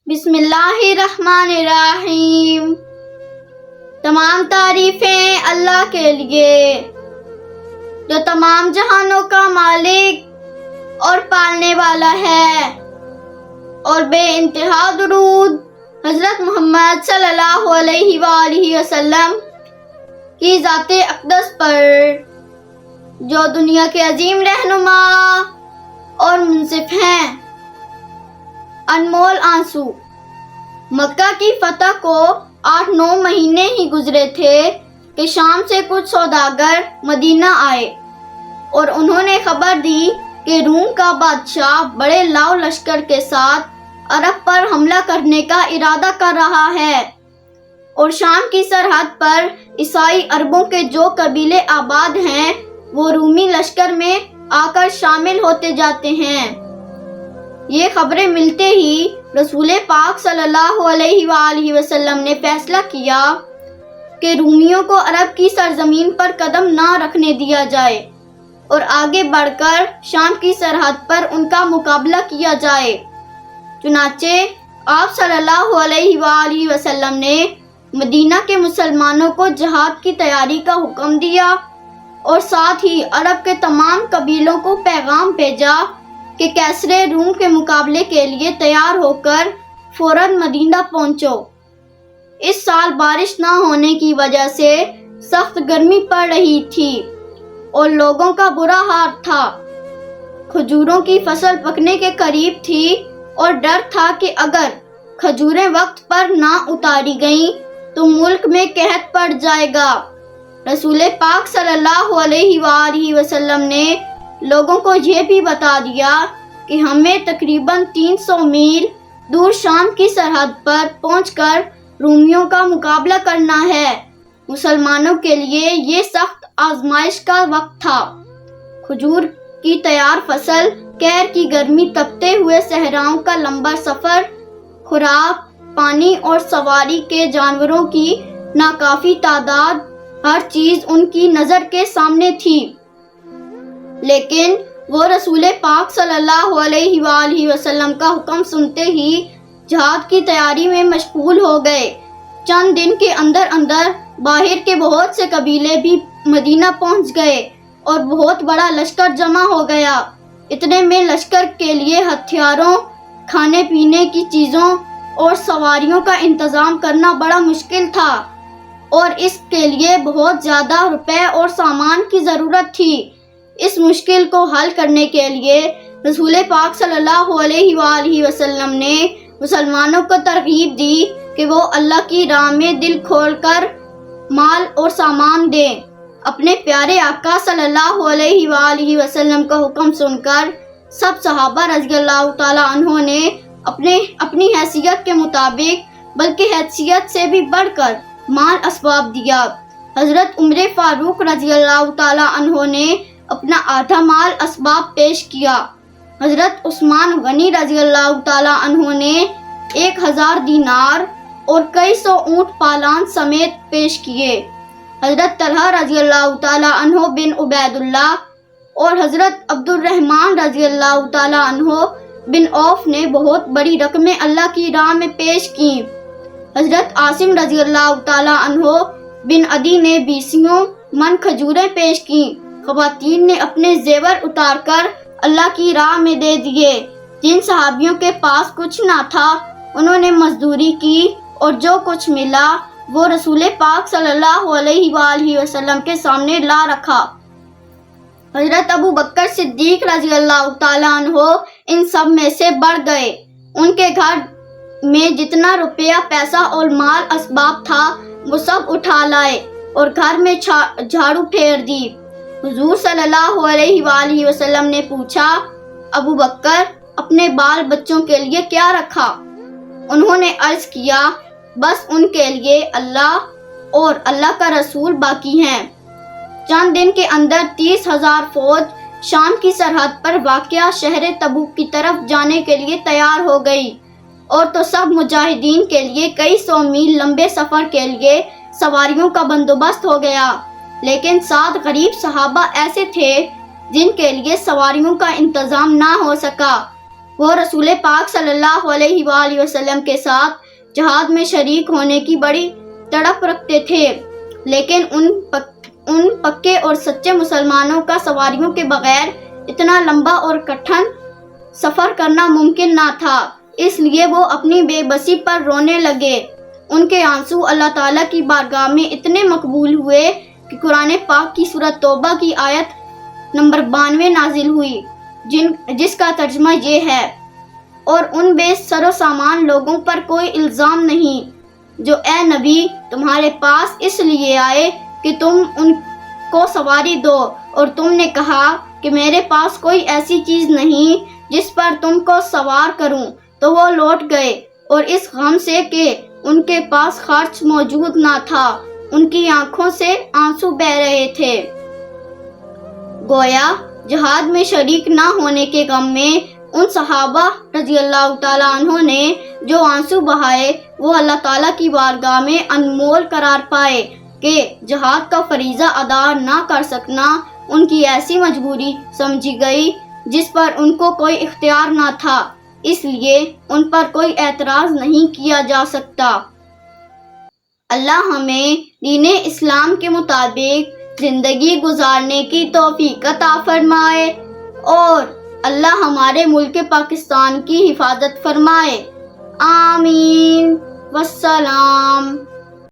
بسم اللہ الرحمن الرحیم۔ تمام تعریفیں اللہ کے لیے جو تمام جہانوں کا مالک اور پالنے والا ہے، اور بے انتہا درود حضرت محمد صلی اللہ علیہ وآلہ وسلم کی ذات اقدس پر، جو دنیا کے عظیم رہنما اور منصف ہیں۔ انمول آنسو۔ مکہ کی فتح کو 8-9 مہینے ہی گزرے تھے کہ شام سے کچھ سوداگر مدینہ آئے اور انہوں نے خبر دی کہ روم کا بادشاہ بڑے لاؤ لشکر کے ساتھ عرب پر حملہ کرنے کا ارادہ کر رہا ہے، اور شام کی سرحد پر عیسائی عربوں کے جو قبیلے آباد ہیں وہ رومی لشکر میں آ کر شامل ہوتے جاتے ہیں۔ یہ خبریں ملتے ہی رسول پاک صلی اللہ علیہ وآلہ وسلم نے فیصلہ کیا کہ رومیوں کو عرب کی سرزمین پر قدم نہ رکھنے دیا جائے اور آگے بڑھ کر شام کی سرحد پر ان کا مقابلہ کیا جائے۔ چنانچہ آپ صلی اللہ علیہ وآلہ وسلم نے مدینہ کے مسلمانوں کو جہاد کی تیاری کا حکم دیا اور ساتھ ہی عرب کے تمام قبیلوں کو پیغام بھیجا کہ کیسر روم کے مقابلے کے لیے تیار ہو کر فوراً مدینہ پہنچو۔ اس سال بارش نہ ہونے کی وجہ سے سخت گرمی پڑ رہی تھی اور لوگوں کا برا حال تھا۔ کھجوروں کی فصل پکنے کے قریب تھی اور ڈر تھا کہ اگر کھجوریں وقت پر نہ اتاری گئیں تو ملک میں قحط پڑ جائے گا۔ رسول پاک صلی اللہ علیہ وآلہ وسلم نے لوگوں کو یہ بھی بتا دیا کہ ہمیں تقریباً 300 میل دور شام کی سرحد پر پہنچ کر رومیوں کا مقابلہ کرنا ہے۔ مسلمانوں کے لیے یہ سخت آزمائش کا وقت تھا۔ کھجور کی تیار فصل، قہر کی گرمی، تپتے ہوئے صحراؤں کا لمبا سفر، خوراک، پانی اور سواری کے جانوروں کی ناکافی تعداد، ہر چیز ان کی نظر کے سامنے تھی، لیکن وہ رسول پاک صلی اللہ علیہ وآلہ وسلم کا حکم سنتے ہی جہاد کی تیاری میں مشغول ہو گئے۔ چند دن کے اندر اندر باہر کے بہت سے قبیلے بھی مدینہ پہنچ گئے اور بہت بڑا لشکر جمع ہو گیا۔ اتنے میں لشکر کے لیے ہتھیاروں، کھانے پینے کی چیزوں اور سواریوں کا انتظام کرنا بڑا مشکل تھا، اور اس کے لیے بہت زیادہ روپے اور سامان کی ضرورت تھی۔ اس مشکل کو حل کرنے کے لیے رسول پاک صلی اللہ علیہ وآلہ وسلم نے مسلمانوں کو ترغیب دی کہ وہ اللہ کی راہ میں دل کھول کر مال اور سامان دیں۔ اپنے پیارے آقا صلی اللہ علیہ وآلہ وسلم کا حکم سن کر سب صحابہ رضی اللہ تعالیٰ عنہ نے اپنی حیثیت کے مطابق بلکہ حیثیت سے بھی بڑھ کر مال اسباب دیا۔ حضرت عمر فاروق رضی اللہ تعالیٰ عنہ نے اپنا آدھا مال اسباب پیش کیا۔ حضرت عثمان غنی رضی اللہ تعالیٰ عنہ نے 1000 دینار اور کئی سو اونٹ پالان سمیت پیش کیے۔ حضرت طلحہ رضی اللہ تعالیٰ عنہ بن عبید اللہ اور حضرت عبد الرحمن رضی اللہ تعالیٰ عنہ بن عوف نے بہت بڑی رقمیں اللہ کی راہ میں پیش کی۔ حضرت عاصم رضی اللہ تعالیٰ عنہ بن عدی نے 20 من کھجوریں پیش کی۔ خواتین نے اپنے زیور اتار کر اللہ کی راہ میں دے دیے۔ جن صحابیوں کے پاس کچھ نہ تھا انہوں نے مزدوری کی اور جو کچھ ملا وہ رسول پاک صلی اللہ علیہ وآلہ وسلم کے سامنے لا رکھا۔ حضرت ابو بکر صدیق رضی اللہ تعالیٰ عنہ ان سب میں سے بڑھ گئے۔ ان کے گھر میں جتنا روپیہ، پیسہ اور مال اسباب تھا وہ سب اٹھا لائے اور گھر میں جھاڑو پھیر دی۔ حضور صلی اللہ علیہ وآلہ وسلم نے پوچھا، ابو بکر اپنے بال بچوں کے لیے کیا رکھا؟ انہوں نے عرض کیا، بس ان کے لیے اللہ اور اللہ کا رسول باقی ہیں۔ چند دن کے اندر 30,000 فوج شام کی سرحد پر واقع شہر تبوک کی طرف جانے کے لیے تیار ہو گئی، اور تو سب مجاہدین کے لیے کئی سو میل لمبے سفر کے لیے سواریوں کا بندوبست ہو گیا، لیکن 7 غریب صحابہ ایسے تھے جن کے لیے سواریوں کا انتظام نہ ہو سکا۔ وہ رسول پاک صلی اللہ علیہ وآلہ وسلم کے ساتھ جہاد میں شریک ہونے کی بڑی تڑپ رکھتے تھے، لیکن ان پکے اور سچے مسلمانوں کا سواریوں کے بغیر اتنا لمبا اور کٹھن سفر کرنا ممکن نہ تھا، اس لیے وہ اپنی بے بسی پر رونے لگے۔ ان کے آنسو اللہ تعالیٰ کی بارگاہ میں اتنے مقبول ہوئے کہ قرآن پاک کی سورۃ توبہ کی آیت نمبر 92 نازل ہوئی، جس کا ترجمہ یہ ہے: اور ان بے سر و سامان لوگوں پر کوئی الزام نہیں جو اے نبی تمہارے پاس اس لیے آئے کہ تم ان کو سواری دو، اور تم نے کہا کہ میرے پاس کوئی ایسی چیز نہیں جس پر تم کو سوار کروں، تو وہ لوٹ گئے، اور اس غم سے کہ ان کے پاس خرچ موجود نہ تھا ان کی آنکھوں سے آنسو بہہ رہے تھے۔ گویا جہاد میں شریک نہ ہونے کے غم میں ان صحابہ رضی اللہ تعالیٰ عنہ نے جو آنسو بہائے وہ اللہ تعالیٰ کی بارگاہ میں انمول قرار پائے کہ جہاد کا فریضہ ادا نہ کر سکنا ان کی ایسی مجبوری سمجھی گئی جس پر ان کو کوئی اختیار نہ تھا، اس لیے ان پر کوئی اعتراض نہیں کیا جا سکتا۔ اللہ ہمیں دین اسلام کے مطابق زندگی گزارنے کی توفیق عطا فرمائے، اور اللہ ہمارے ملک پاکستان کی حفاظت فرمائے۔ آمین۔ والسلام۔